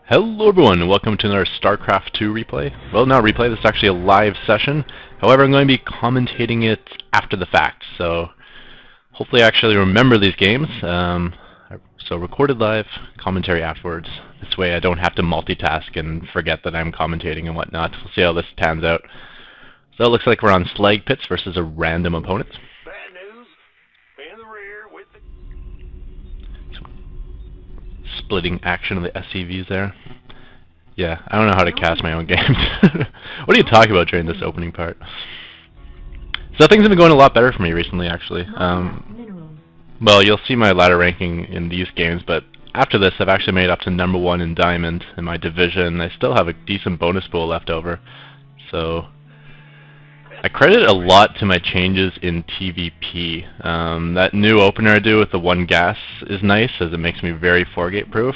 Hello everyone, and welcome to another Starcraft 2 replay. Well, not replay, this is actually a live session. However, I'm going to be commentating it after the fact, so hopefully I actually remember these games. So recorded live, commentary afterwards. This way I don't have to multitask and forget that I'm commentating and whatnot. We'll see how this pans out. So it looks like we're on Slag Pits versus a random opponent. Bad news. In the rear with the... Splitting action of the SCVs there. Yeah, I don't know how to cast my own games. What do you talk about during this opening part? So things have been going a lot better for me recently, actually. Well, you'll see my ladder ranking in these games, but after this I've actually made up to #1 in Diamond in my division. I still have a decent bonus pool left over. So I credit a lot to my changes in TvP. That new opener I do with the 1 gas is nice, as it makes me very 4-gate proof.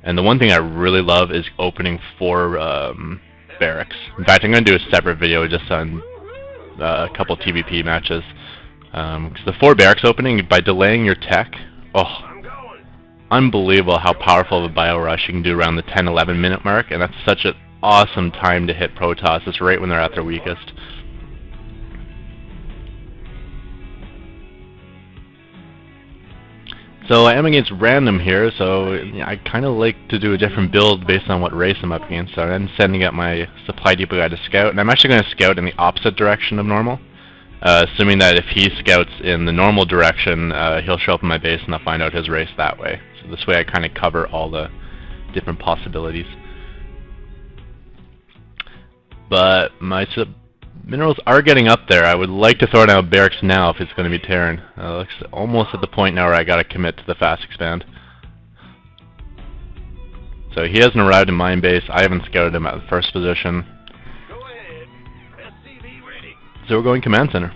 And the one thing I really love is opening 4 barracks. In fact, I'm going to do a separate video just on a couple TvP matches. Because the 4 barracks opening, by delaying your tech, unbelievable how powerful of a bio rush you can do around the 10-11 minute mark, and that's such an awesome time to hit Protoss. It's right when they're at their weakest. So I am against random here, so I kind of like to do a different build based on what race I'm up against. So I'm sending up my supply depot guy to scout, and I'm actually going to scout in the opposite direction of normal. Assuming that if he scouts in the normal direction, he'll show up in my base and I'll find out his race that way. So this way I kind of cover all the different possibilities. But my minerals are getting up there. I would like to throw down barracks now if it's going to be Terran. Looks almost at the point now where I got to commit to the fast expand. So he hasn't arrived in mine base. I haven't scouted him at the first position. So we're going command center.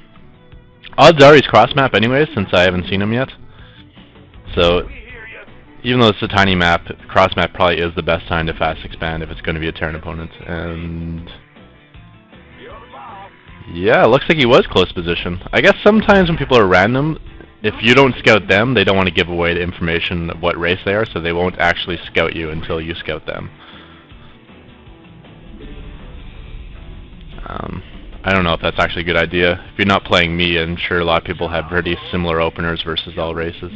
Odds are he's cross map anyways, since I haven't seen him yet. So even though it's a tiny map, cross map probably is the best time to fast expand if it's going to be a Terran opponent. And yeah, it looks like he was close position. I guess sometimes when people are random, if you don't scout them, they don't want to give away the information of what race they are, so they won't actually scout you until you scout them. I don't know if that's actually a good idea. If you're not playing me, I'm sure a lot of people have pretty similar openers versus all races.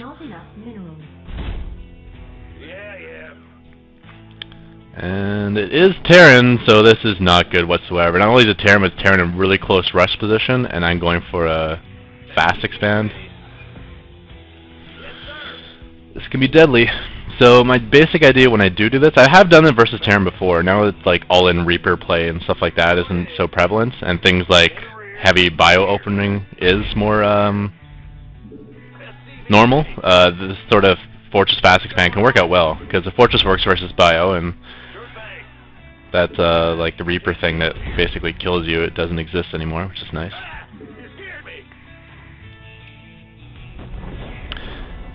And it is Terran, so this is not good whatsoever. Not only is it Terran, but it's Terran in really close rush position, and I'm going for a fast expand. This can be deadly. So my basic idea when I do this, I have done it versus Terran before. Now it's like all-in Reaper play and stuff like that isn't so prevalent, and things like heavy bio opening is more normal. This sort of Fortress fast expand can work out well, because the Fortress works versus bio, and that's like the Reaper thing that basically kills you. It doesn't exist anymore, which is nice.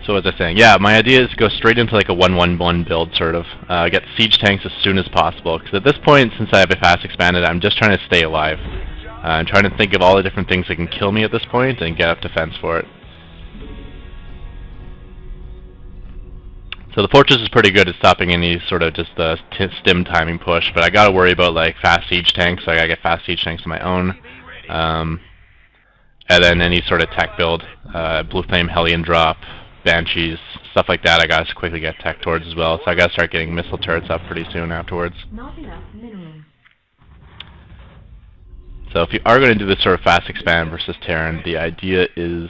So as I was saying, yeah, my idea is to go straight into like a 1-1-1 build, sort of. Get siege tanks as soon as possible, because at this point, since I have a fast expanded, I'm just trying to stay alive. I'm trying to think of all the different things that can kill me at this point and get up defense for it. So the Fortress is pretty good at stopping any sort of just stim timing push, but I gotta worry about like fast siege tanks, so I gotta get fast siege tanks of my own. And then any sort of tech build, Blue Flame Hellion drop, Banshees, stuff like that I gotta quickly get tech towards as well, so I gotta start getting missile turrets up pretty soon afterwards. So if you are going to do this sort of fast expand versus Terran, the idea is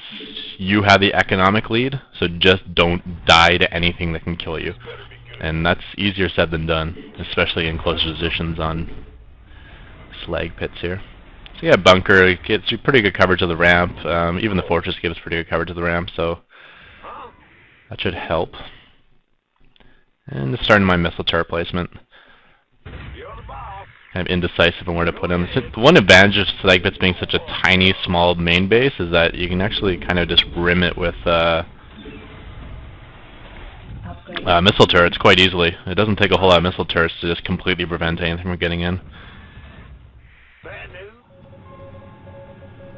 you have the economic lead, so just don't die to anything that can kill you. And that's easier said than done, especially in close positions on slag pits here. So yeah, bunker gets you pretty good coverage of the ramp. Even the Fortress gives pretty good coverage of the ramp, so that should help. And just starting my missile turret placement. Kind of indecisive on where to put them. The one advantage of slag pits being such a tiny, small main base is that you can actually kind of just rim it with missile turrets quite easily. It doesn't take a whole lot of missile turrets to just completely prevent anything from getting in.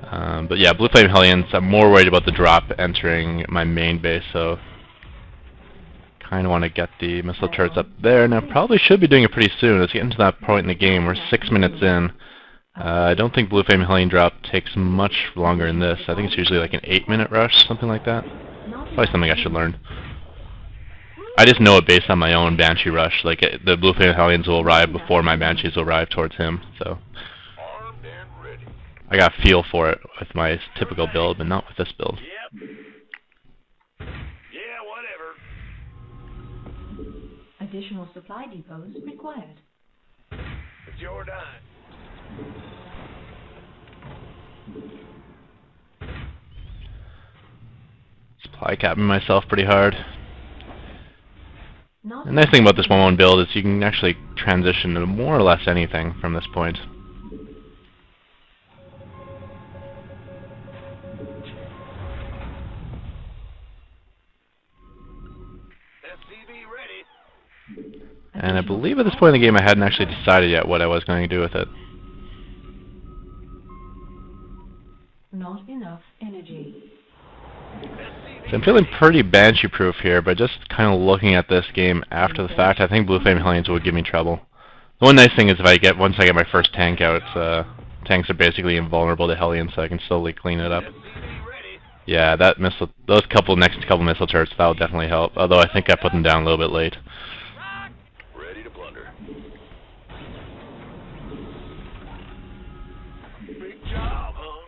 But yeah, Blue Flame Hellions, I'm more worried about the drop entering my main base, so kind of want to get the missile turrets up there, and I probably should be doing it pretty soon. It's getting to that point in the game. We're 6 minutes in. I don't think Blue Flame Hellion drop takes much longer than this. I think it's usually like an 8-minute rush, something like that. Probably something I should learn. I just know it based on my own Banshee rush. Like, the Blue Flame Hellions will arrive before my Banshees will arrive towards him, so I got a feel for it with my typical build, but not with this build. Yep. Yeah, whatever. Additional supply depots required. It's your dime. Supply capping myself pretty hard. Not The nice thing about this 1-1 build is you can actually transition to more or less anything from this point. SCV ready. And I believe at this point in the game I hadn't actually decided yet what I was going to do with it. Not enough energy. So I'm feeling pretty Banshee-proof here, but just kind of looking at this game after the fact, I think Blue Flame Hellions would give me trouble. The one nice thing is once I get my first tank out, tanks are basically invulnerable to Hellions, so I can slowly clean it up. SCV ready. Yeah, that missile, those next couple missile turrets, that'll definitely help. Although I think I put them down a little bit late. Ready to plunder. Big job, huh?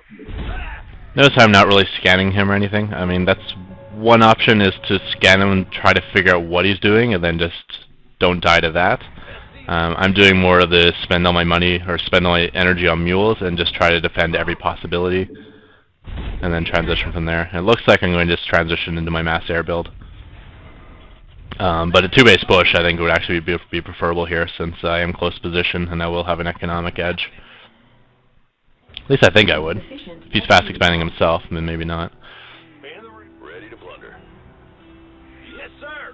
Notice I'm not really scanning him or anything. I mean, that's one option, is to scan him and try to figure out what he's doing, and then just don't die to that. I'm doing more of the spend all my money, or spend all my energy on mules, and just try to defend every possibility, and then transition from there. It looks like I'm going to just transition into my mass air build. But a 2-base push, I think, would actually be preferable here, since I am close position, and I will have an economic edge. At least I think I would. If he's fast expanding himself, then maybe not. Ready to plunder. Yes, sir.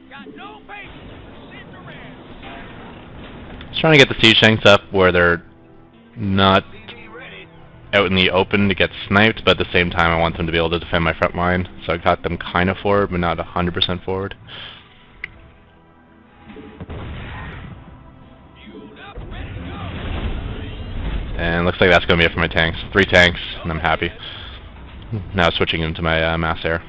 Got no patience. Send around. Just trying to get the siege tanks up where they're not SCV ready. out in the open to get sniped, but at the same time I want them to be able to defend my front line. So I got them kind of forward, but not 100% forward. And looks like that's going to be it for my tanks. 3 tanks, and I'm happy. Now switching into my mass air.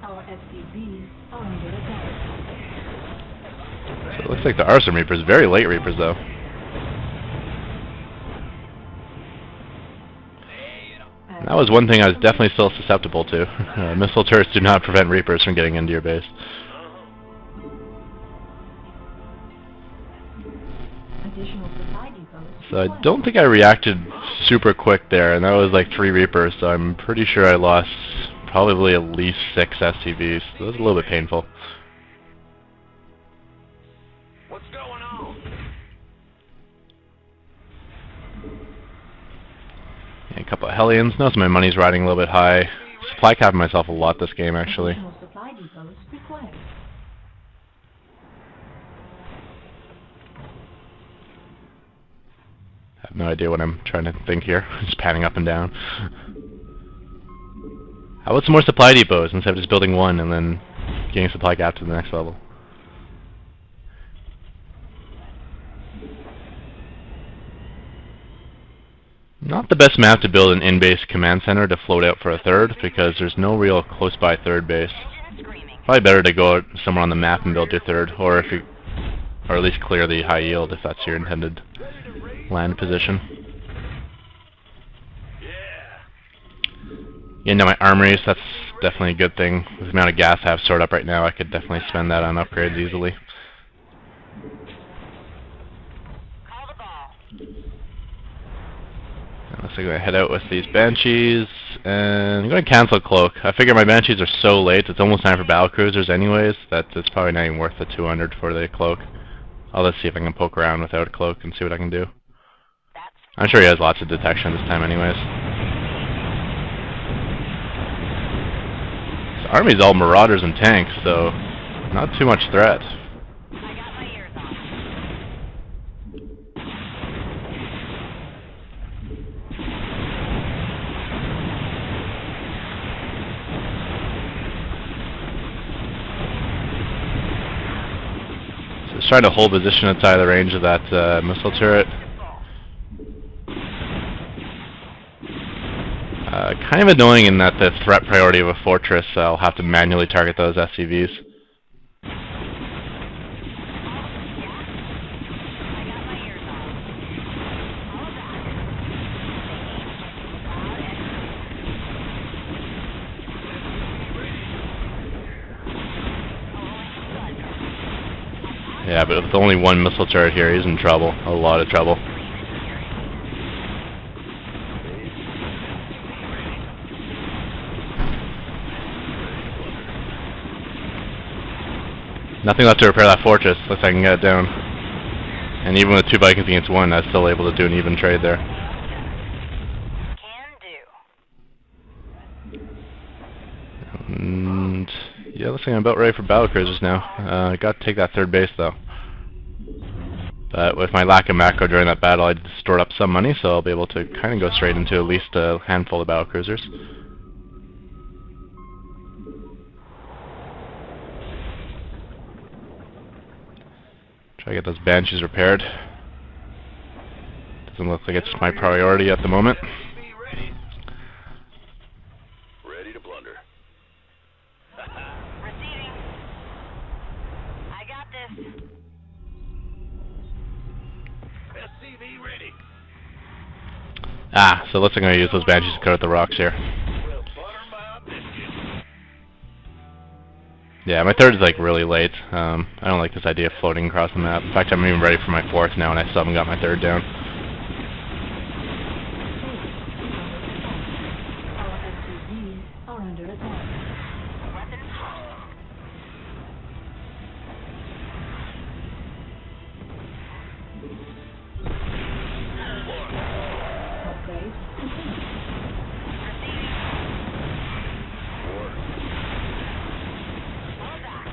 Our SCVs are under attack. So it looks like the Arson Reapers, very late Reapers though. And that was one thing I was definitely still susceptible to. Missile turrets do not prevent Reapers from getting into your base. Additional supply depots So I required. don't think I reacted super quick there, and that was like 3 Reapers, so I'm pretty sure I lost probably at least 6 SCVs. So it was a little bit painful. What's going on? Yeah, a couple of Hellions. Notice my money's riding a little bit high. Supply capping myself a lot this game, actually. Additional supply depots required. I have no idea what I'm trying to think here. Just panning up and down. How about some more supply depots instead of just building one and then getting supply gap to the next level? Not the best map to build an in-base command center to float out for a third, because there's no real close-by third base. Probably better to go out somewhere on the map and build your third, or at least clear the high yield if that's your intended land position. Yeah, now my armories, that's definitely a good thing. With the amount of gas I have stored up right now, I could definitely spend that on upgrades easily. Looks like I'm going to head out with these Banshees, and I'm going to cancel Cloak. I figure my Banshees are so late, it's almost time for Battle Cruisers anyways, that it's probably not even worth the 200 for the Cloak. I'll just see if I can poke around without a Cloak and see what I can do. I'm sure he has lots of detection this time anyways. This army's all Marauders and tanks, so not too much threat. Just trying to hold position outside the range of that missile turret. Kind of annoying in that the threat priority of a fortress, I'll have to manually target those SCVs. Yeah, but with only one missile turret here, he's in trouble. A lot of trouble. Nothing left to repair that fortress, unless I can get it down. And even with 2 Vikings against 1, I was still able to do an even trade there. And yeah, looks like I'm about ready for battle cruisers now. I got to take that 3rd base though. But with my lack of macro during that battle, I stored up some money, so I'll be able to kind of go straight into at least a handful of battle cruisers. Try to get those Banshees repaired. Doesn't look like it's my priority at the moment. Ready to plunder. Receiving. I got this. SCV ready. Ah, so it looks like I'm going to use those Banshees to cut out the rocks here. We'll butter my biscuits. Yeah, my 3rd is like really late. I don't like this idea of floating across the map. In fact, I'm even ready for my 4th now, and I still haven't got my 3rd down. Our SCVs are under attack. Weapons hot. Upgrade complete. Fall back.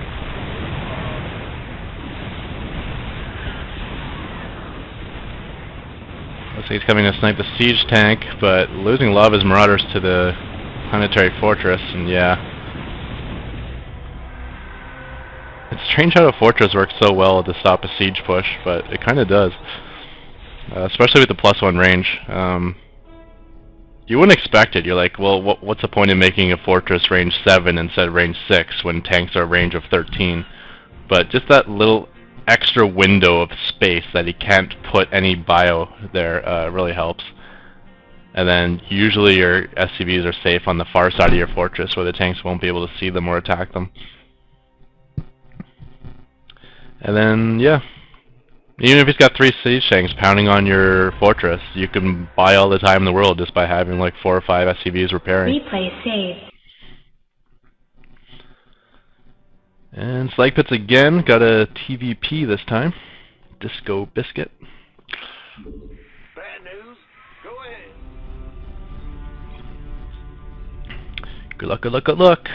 Looks like he's coming to snipe the siege tank, but losing a lot of his marauders to the planetary fortress, and yeah. It's strange how a fortress works so well to stop a siege push, but it kind of does. Especially with the +1 range. You wouldn't expect it. You're like, well, what's the point in making a fortress range 7 instead of range 6 when tanks are range of 13? But just that little extra window of space that he can't put any bio there really helps. And then usually your SCVs are safe on the far side of your fortress where the tanks won't be able to see them or attack them. And then, yeah. Even if he's got 3 siege tanks pounding on your fortress, you can buy all the time in the world just by having like 4 or 5 SCVs repairing. Replay saved. And Slag Pits again, got a TvP this time. Disco Biscuit. Bad news. Go ahead. Good luck, good luck, good luck.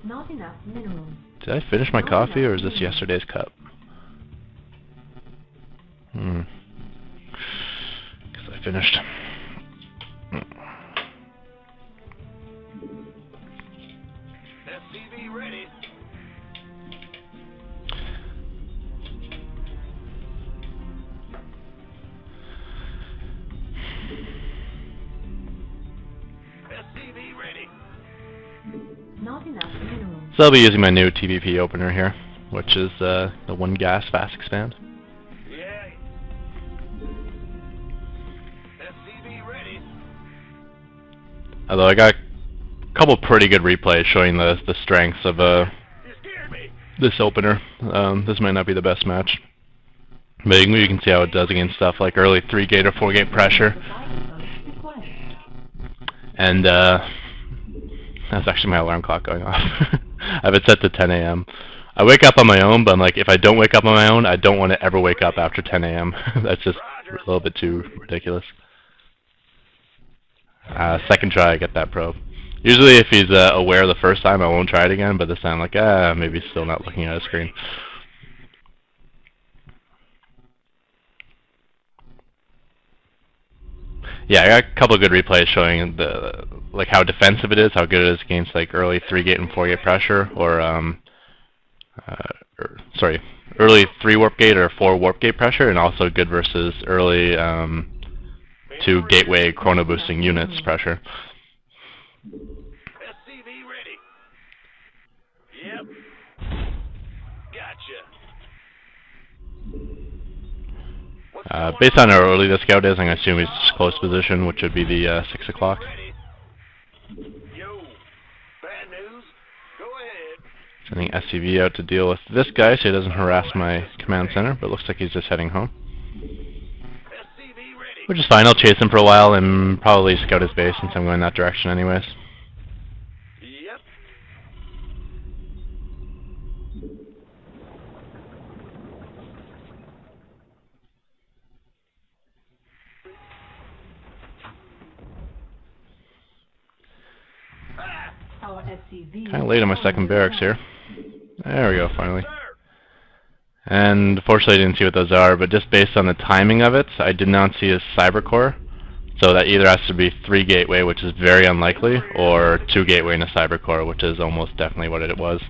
Not enough minerals. Did I finish my coffee or is this yesterday's cup? Guess I finished. SCV ready. SCV ready. Not enough minerals. So I'll be using my new TvP opener here, which is the 1 gas fast expand. Yeah. SCV ready. Although I got a couple pretty good replays showing the strengths of You scared me. this opener. This might not be the best match, but you can see how it does against stuff like early 3-gate or 4-gate pressure. And that's actually my alarm clock going off. I have it set to 10 a.m. I wake up on my own, but I'm like, if I don't wake up on my own, I don't want to ever wake up after 10 a.m. That's just a little bit too ridiculous. Second try, I get that probe. Usually if he's aware the first time, I won't try it again, but this time, like, maybe he's still not looking at his screen. Yeah, I got a couple of good replays showing how defensive it is, how good it is against like early 3-gate and 4-gate pressure, or Sorry, early 3 warp gate or 4 warp gate pressure, and also good versus early 2 gateway chrono boosting units pressure. SCV ready. Yep. Gotcha. Based on how early the scout is, I'm going to assume he's close position, which would be the 6 o'clock. Ready. Yo. Bad news. Go ahead. Sending SCV out to deal with this guy so he doesn't harass my command center, but it looks like he's just heading home. SCV ready. Which is fine, I'll chase him for a while and probably scout his base since I'm going that direction anyways. Yep. Our SCV. Kind of late on my second barracks here. There we go, finally. Sir. And fortunately I didn't see what those are, but just based on the timing of it, I did not see a cyber core. So that either has to be 3 gateway, which is very unlikely, or 2 gateway and a cyber core, which is almost definitely what it was.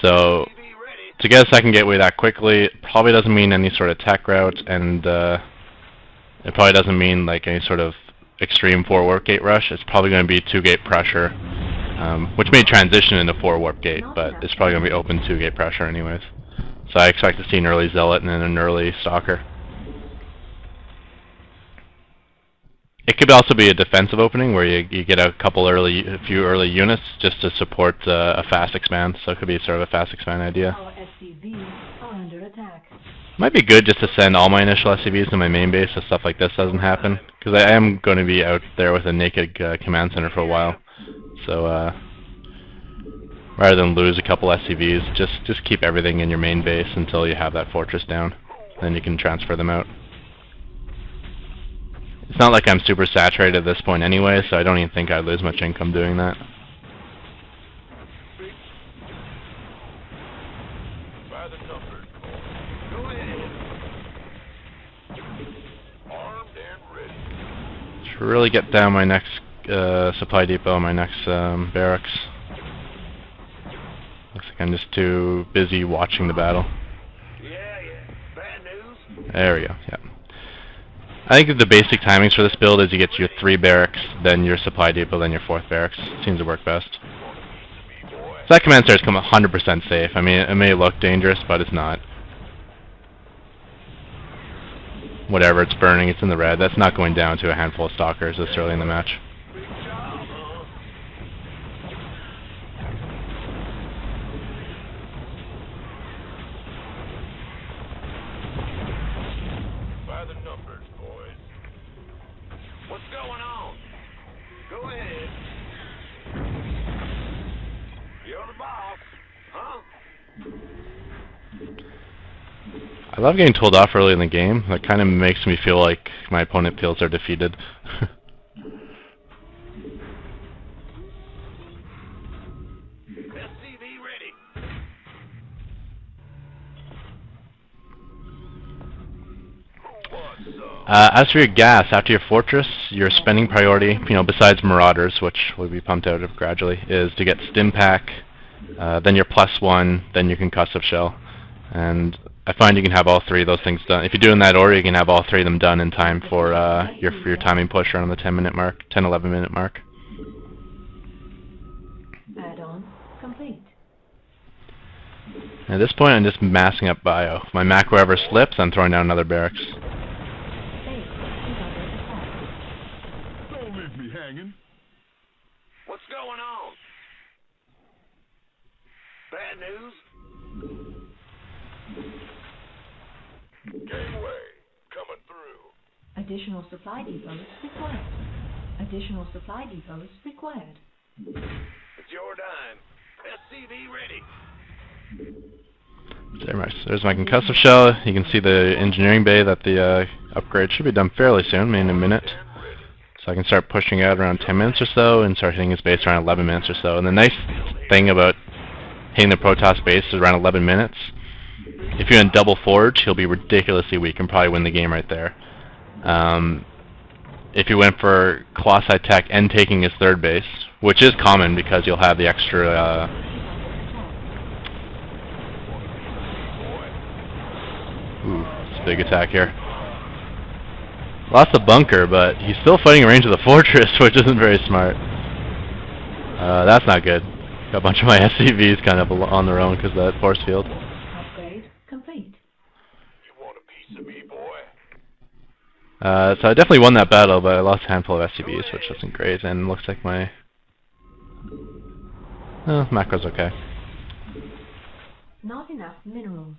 So SCV ready. to get a second gateway that quickly probably doesn't mean any sort of tech route, and it probably doesn't mean like any sort of extreme 4 warp gate rush. It's probably going to be 2 gate pressure, which may transition into 4 warp gate, but it's probably going to be open 2 gate pressure anyways. So I expect to see an early zealot and then an early stalker. It could also be a defensive opening where you get a few early units just to support a fast expand. So it could be sort of a fast expand idea. Our SCVs are under attack. Might be good just to send all my initial SCVs to my main base so stuff like this doesn't happen, because I am going to be out there with a naked command center for a while. So rather than lose a couple SCVs, just keep everything in your main base until you have that fortress down. Then you can transfer them out. It's not like I'm super saturated at this point anyway, so I don't even think I'd lose much income doing that. By the numbers. Go ahead. Armed and ready. Should really get down my next supply depot, my next barracks. Looks like I'm just too busy watching the battle. Yeah. Bad news. There we go, yeah. I think that the basic timings for this build is you get your 3 barracks, then your supply depot, then your 4th barracks. Seems to work best. So that command center is 100% safe. I mean, it may look dangerous, but it's not. Whatever, it's burning, it's in the red. That's not going down to a handful of stalkers this early in the match. Big job, huh? By the numbers, boys. What's going on? Go ahead. You're the boss, huh? I love getting told off early in the game. That kind of makes me feel like my opponent feels they're defeated. SCV ready. What's up? As for your gas, after your fortress, your spending priority, besides Marauders, which will be pumped out gradually, is to get Stim Pack, then your +1, then your Concussive Shell. And I find you can have all 3 of those things done. If you do it in that order, you can have all 3 of them done in time for your timing push around the 10-minute mark, 10-11-minute mark. Add-on complete. At this point, I'm just massing up bio. If my macro ever slips, I'm throwing down another barracks. Base is under attack. Don't leave me hanging. What's going on? Bad news? Gangway, coming through. Additional supply depots required. Additional supply depots required. It's your dime. SCV ready. There's my Concussive Shell. You can see the engineering bay that the upgrade should be done fairly soon, maybe in a minute. So I can start pushing out around 10 minutes or so and start hitting his base around 11 minutes or so. And the nice thing about hitting the Protoss base is around 11 minutes. If you're in double forge, he'll be ridiculously weak and probably win the game right there. If you went for Colossi Tech and taking his 3rd base, which is common because you'll have the extra. Ooh, it's a big attack here. Lost the bunker, but he's still fighting in range of the fortress, which isn't very smart. That's not good. Got a bunch of my SCVs kind of on their own because of that force field. Upgrade complete. You want a piece of me, boy? So I definitely won that battle, but I lost a handful of SCVs, which wasn't great, and looks like my... macro's okay. Not enough minerals.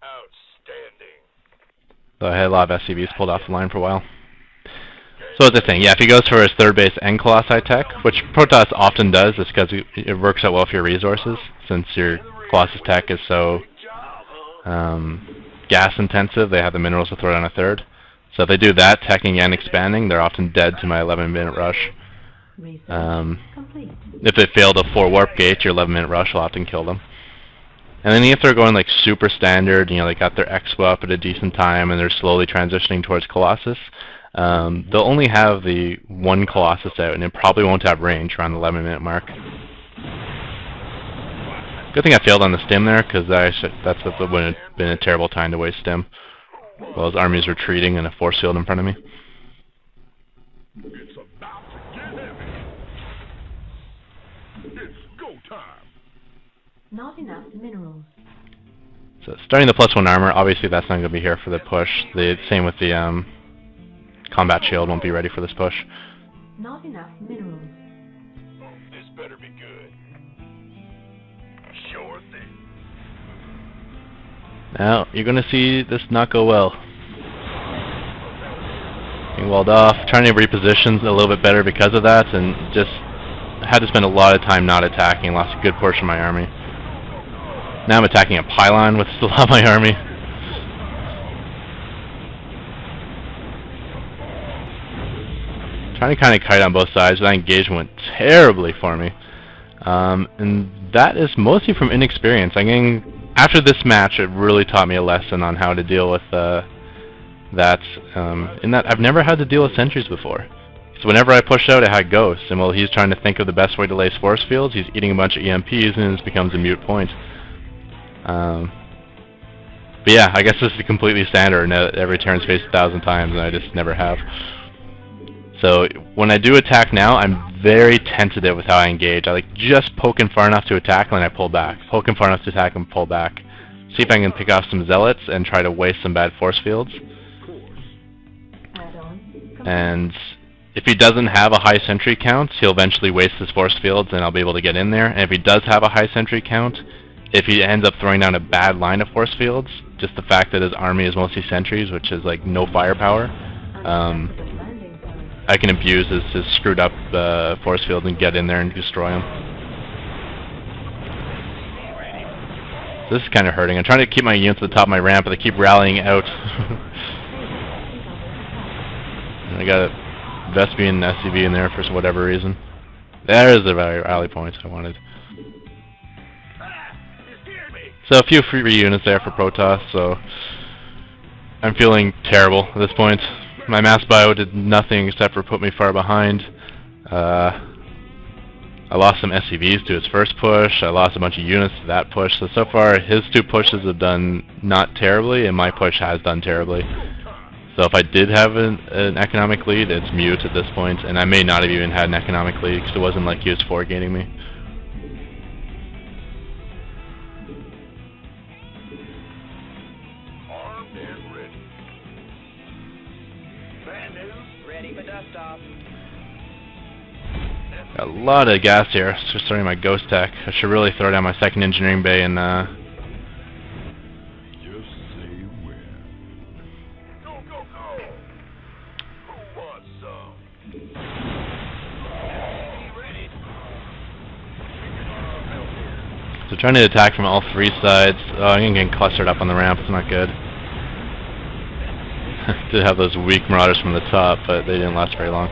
Outstanding. So I had a lot of SCVs pulled off the line for a while. So that's the thing, yeah, if he goes for his third base and Colossi tech, which Protoss often does, just because it works out well for your resources, since your Colossus tech is so gas intensive, they have the minerals to throw down a third. So if they do that, teching and expanding, they're often dead to my 11-minute rush. Research complete. If they fail to 4 warp gate, your 11-minute rush will often kill them. And then if they're going like super standard, you know, they got their expo up at a decent time and they're slowly transitioning towards Colossus, they'll only have the 1 Colossus out and it probably won't have range around the 11-minute mark. Good thing I failed on the stim there, because that would have been a terrible time to waste stim while his army's retreating and a force field in front of me. It's about to get heavy. It's go time. Not enough minerals. So starting the +1 armor, obviously that's not going to be here for the push. The same with the combat shield won't be ready for this push. Not enough minerals. This better be good. Sure thing. Now, you're going to see this not go well. Being walled off, trying to reposition a little bit better because of that, and just had to spend a lot of time not attacking, lost a good portion of my army. Now I'm attacking a pylon with still on my army. Trying to kind of kite on both sides, but that engagement went terribly for me. And that is mostly from inexperience. After this match, it really taught me a lesson on how to deal with that. In that I've never had to deal with sentries before. So whenever I push out, I had ghosts, and while he's trying to think of the best way to lace force fields, he's eating a bunch of EMPs, and it becomes a moot point. But yeah, I guess this is completely standard. Every turn's faced 1,000 times, and I just never have. So when I do attack now, I'm very tentative with how I engage. I like just poking far enough to attack, and then I pull back. Poking far enough to attack and pull back. See if I can pick off some zealots and try to waste some bad force fields. And if he doesn't have a high sentry count, he'll eventually waste his force fields, and I'll be able to get in there. And if he does have a high sentry count, if he ends up throwing down a bad line of force fields, just the fact that his army is mostly sentries, which is like no firepower, I can abuse his screwed up force field and get in there and destroy him. So this is kind of hurting. I'm trying to keep my units at the top of my ramp, but they keep rallying out. I got a Vespian SCV in there for whatever reason. There's the rally points I wanted. So a few free units there for Protoss, so I'm feeling terrible at this point. My mass bio did nothing except for put me far behind. I lost some SCVs to his first push. I lost a bunch of units to that push. So far his 2 pushes have done not terribly, and my push has done terribly. So if I did have an economic lead, it's mute at this point, and I may not have even had an economic lead because it wasn't like he was 4-gaining me. Armed and ready. Bad news. Ready for dust off. Got a lot of gas here. Just starting my ghost tech. I should really throw down my 2nd engineering bay and Just say when. Go, go, go! Who wants some? Be ready. so trying to attack from all 3 sides. Oh, I'm getting clustered up on the ramp. It's not good. Did have those weak marauders from the top, but they didn't last very long.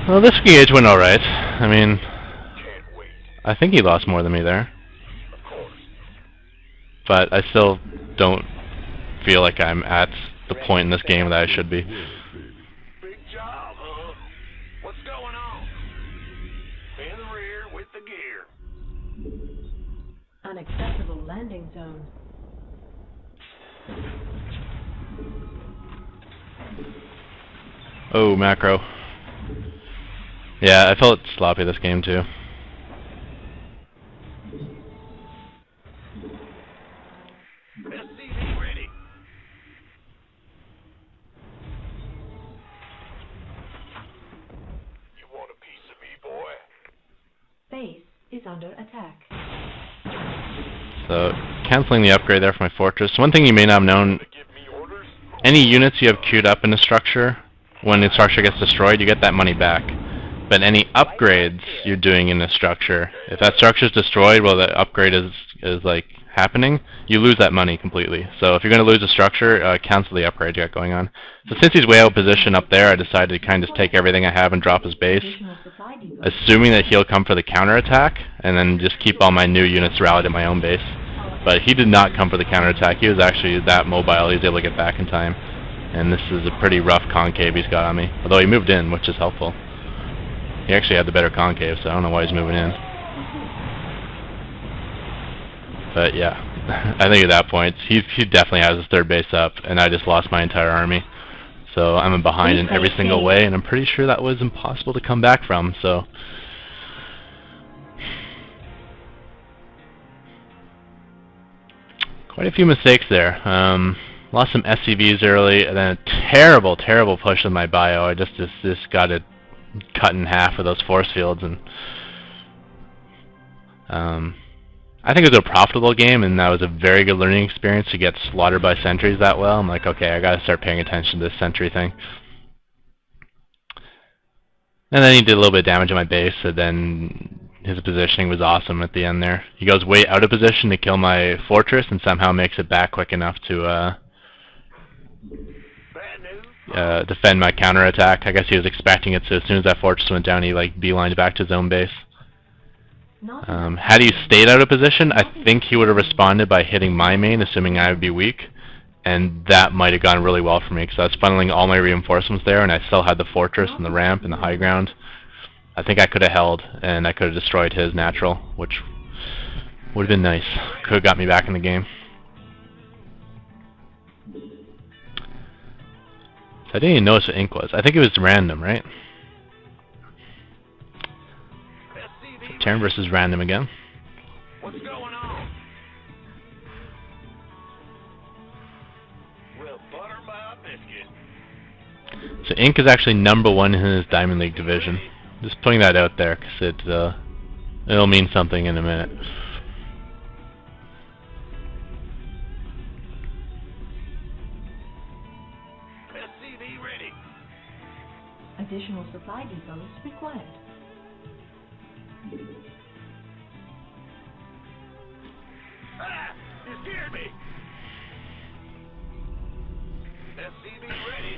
Well, this engage went alright. I mean, Can't wait. I think he lost more than me there. Of course. but I still don't feel like I'm at the point in this game that I should be. Big job, huh? What's going on? In the rear with the gear. Unacceptable landing zone. Oh, macro. Yeah, I felt sloppy this game too. SCV ready. You want a piece of me, boy? Base is under attack. So, canceling the upgrade there for my fortress. One thing you may not have known, To give me orders? any units you have queued up in a structure, when the structure gets destroyed, you get that money back. But any upgrades you're doing in a structure, if that structure is destroyed while the upgrade is like happening, you lose that money completely. So if you're going to lose a structure, cancel the upgrade you got going on. So since he's way out of position up there, I decided to kind of just take everything I have and drop his base, Additional supply depot. assuming that he'll come for the counterattack, and then just keep all my new units rallied at my own base. But he did not come for the counterattack. He was actually that mobile, he was able to get back in time. And this is a pretty rough concave he's got on me. Although he moved in, which is helpful. He actually had the better concave, so I don't know why he's moving in. But yeah, I think at that point, he definitely has his third base up, and I just lost my entire army. So I'm behind in every single way, and I'm pretty sure that was impossible to come back from, so... Quite a few mistakes there. Lost some SCVs early, and then a terrible, terrible push with my bio. I just got it cut in half with those force fields, and I think it was a profitable game, and that was a very good learning experience to get slaughtered by sentries that well. I'm like, okay, I gotta start paying attention to this sentry thing. And then he did a little bit of damage on my base, and then his positioning was awesome at the end there. He goes way out of position to kill my fortress, and somehow makes it back quick enough to Bad news? defend my counterattack. I guess he was expecting it, so as soon as that fortress went down, he like beelined back to his own base. Had he stayed out of position, I think he would have responded by hitting my main, assuming I would be weak, and that might have gone really well for me, because I was funneling all my reinforcements there, and I still had the fortress and the ramp and the high ground. I think I could have held, and I could have destroyed his natural, which would have been nice. Could have got me back in the game. So I didn't even notice what ink was. I think it was random, right? SCV Terran versus random again. What's going on? Well, butter my biscuit. So ink is actually #1 in his Diamond League division. Just putting that out there, because it'll mean something in a minute. SCV ready. Additional supply depots required. Ah! You scared me! SCV ready.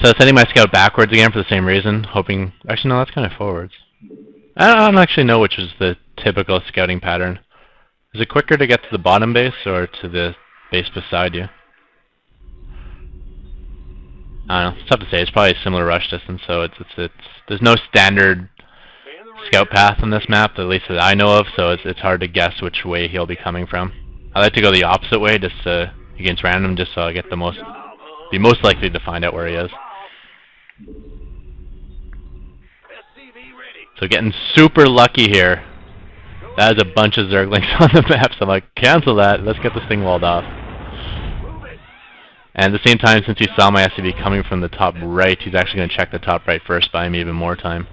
So sending my scout backwards again for the same reason, hoping... Actually, no, that's kind of forwards. I don't actually know which is the typical scouting pattern. Is it quicker to get to the bottom base or to the base beside you? I don't know. It's tough to say. It's probably a similar rush distance, so there's no standard In the rear. scout path on this map, at least that I know of, so it's hard to guess which way he'll be coming from. I like to go the opposite way, just against random, just so I get the most... be most likely to find out where he is. SCV ready. So getting super lucky here. That is a bunch of Zerglings on the map, so I'm like, cancel that, let's get this thing walled off. Move it. And at the same time, since he saw my SCV coming from the top right, he's actually going to check the top right first, buying me even more time.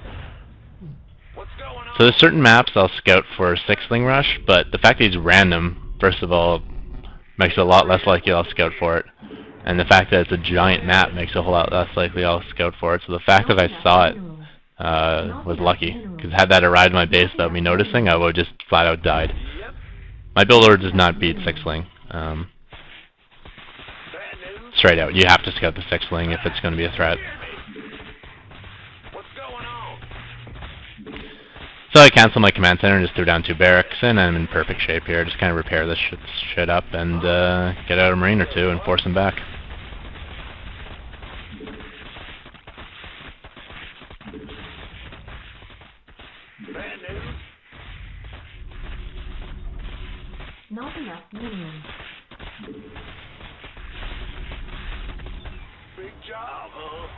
What's going on? So there's certain maps I'll scout for sixling rush, but the fact that he's random, first of all, makes it a lot less likely I'll scout for it. And the fact that it's a giant map makes it a whole lot less likely I'll scout for it. So the fact that I saw it was lucky, because had that arrived at my base without me noticing, I would have just flat out died. Yep. My build order does not beat sixling. Bad news. Straight out, you have to scout the sixling if it's going to be a threat. What's going on? So I canceled my command center and just threw down 2 barracks, and I'm in perfect shape here. Just kind of repair this shit up and get out a marine or 2 and force them back. Bad news. Not enough minimum. Big job, huh?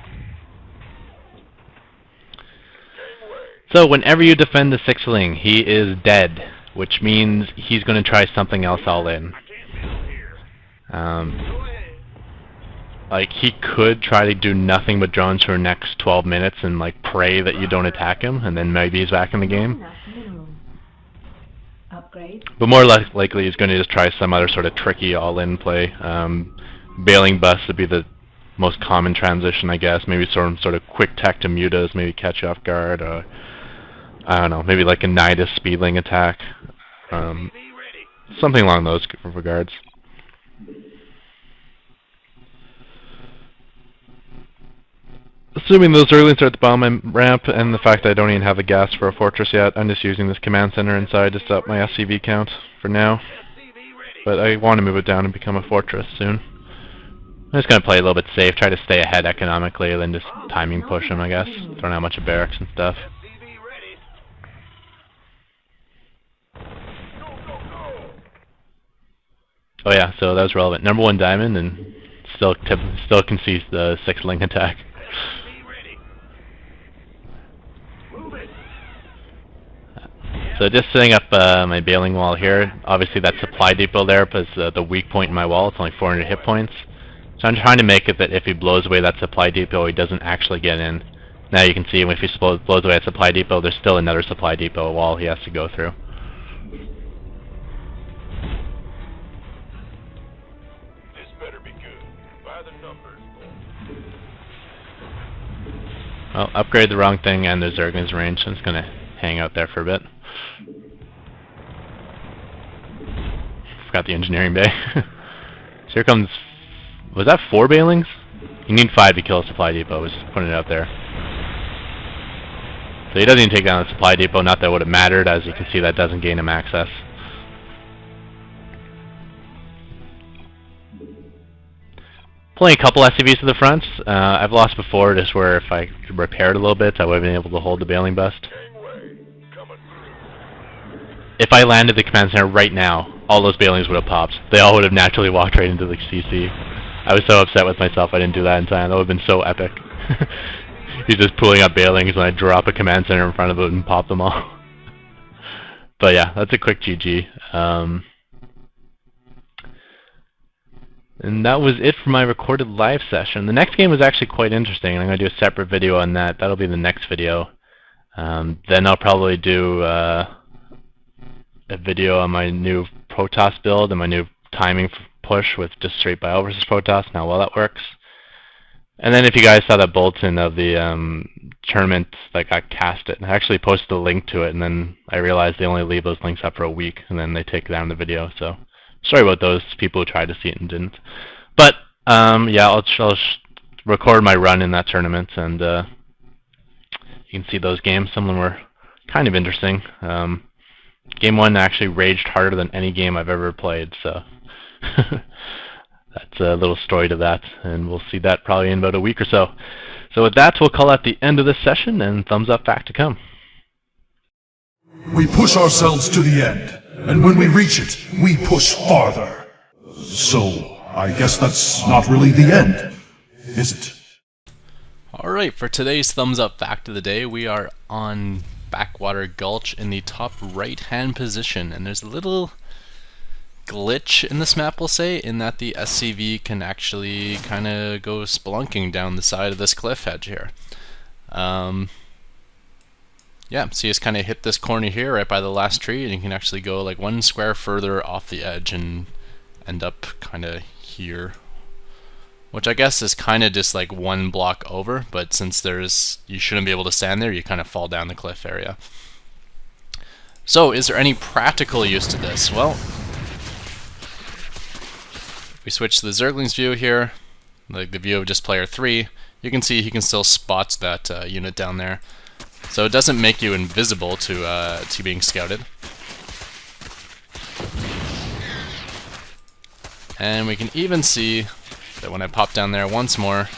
Gangway. So whenever you defend the 6ling, he is dead, which means he's going to try something else all in. I can't build here. Go ahead. Like, he could try to do nothing but drones for the next 12 minutes and, like, pray that you don't attack him, and then maybe he's back in the Not game. enough minimum. Upgrade. But more likely he's going to just try some other sort of tricky all-in play. Bailing bust would be the most common transition, I guess. Maybe some sort of quick tech to mutas, maybe catch you off guard, or I don't know, maybe like a Nidus speedling attack. TV ready. Something along those regards. Assuming those Zerglings are at the bottom ramp, and the fact that I don't even have the gas for a fortress yet, I'm just using this command center inside to set up my SCV count for now. TV ready. But I want to move it down and become a fortress soon. I'm just going to play a little bit safe, try to stay ahead economically, then just timing push him, I guess. Throwing out a bunch of barracks and stuff. TV ready. Go, go, go. Oh yeah, so that was relevant. Number 1 diamond, and still can see the 6ling attack. TV ready. Move it. So just setting up my bailing wall here. Obviously that supply depot there is the weak point in my wall. It's only 400 hit points. So I'm trying to make it that if he blows away that supply depot, he doesn't actually get in. Now you can see if he blows away that supply depot, there's still another supply depot wall he has to go through. This better be good. By the numbers. Well, upgrade the wrong thing and there's Zergling's range, so I'm just going to hang out there for a bit. Forgot the engineering bay. So here comes... Was that 4 bailings? You need 5 to kill a supply depot, I was just putting it out there. So he doesn't even take down the supply depot, not that it would have mattered, as you can see that doesn't gain him access. Pulling a couple SCVs to the front. I've lost before, just where if I could repair it a little bit, I would have been able to hold the bailing bust. Gangway. Coming through. If I landed the command center right now, all those bailings would have popped. They all would have naturally walked right into the CC. I was so upset with myself I didn't do that in time. That would have been so epic. He's just pulling up bailings and I drop a command center in front of it and pop them all. But yeah, that's a quick GG. And that was it for my recorded live session. The next game was actually quite interesting. I'm going to do a separate video on that. That'll be the next video. Then I'll probably do a video on my new Protoss build and my new timing push with just straight bio versus Protoss, and how well that works. And then if you guys saw that bulletin of the tournament that got casted, I actually posted a link to it, and then I realized they only leave those links up for a week, and then they take down the video. So sorry about those people who tried to see it and didn't. But yeah, I'll record my run in that tournament, and you can see those games. Some of them were kind of interesting. Game 1 actually raged harder than any game I've ever played, so that's a little story to that, and we'll see that probably in about a week or so. So with that, we'll call that the end of this session, and thumbs up fact to come. We push ourselves to the end, and when we reach it, we push farther. So, I guess that's not really the end, is it? Alright, for today's thumbs up fact of the day, we are on Backwater Gulch in the top right hand position, and there's a little glitch in this map, we'll say, in that the SCV can actually kind of go spelunking down the side of this cliff edge here. Yeah, so you just kind of hit this corner here right by the last tree, and you can actually go like 1 square further off the edge and end up kind of here, which I guess is kind of just like 1 block over, but since you shouldn't be able to stand there, you kind of fall down the cliff area. So is there any practical use to this? Well, if we switch to the Zergling's view here, like the view of just player 3, you can see he can still spot that unit down there. So it doesn't make you invisible to being scouted. And we can even see that when I pop down there once more,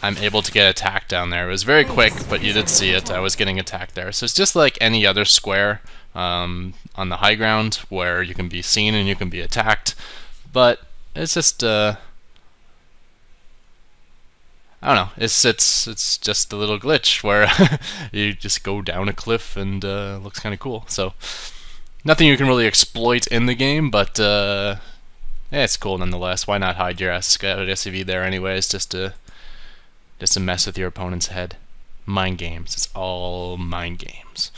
I'm able to get attacked down there. It was very quick, but you did see it. I was getting attacked there. So it's just like any other square on the high ground where you can be seen and you can be attacked. But it's just I don't know. It's just a little glitch where you just go down a cliff and looks kind of cool. So nothing you can really exploit in the game, but yeah, it's cool nonetheless. Why not hide your scouted SCV there anyways, just to mess with your opponent's head. Mind games. It's all mind games.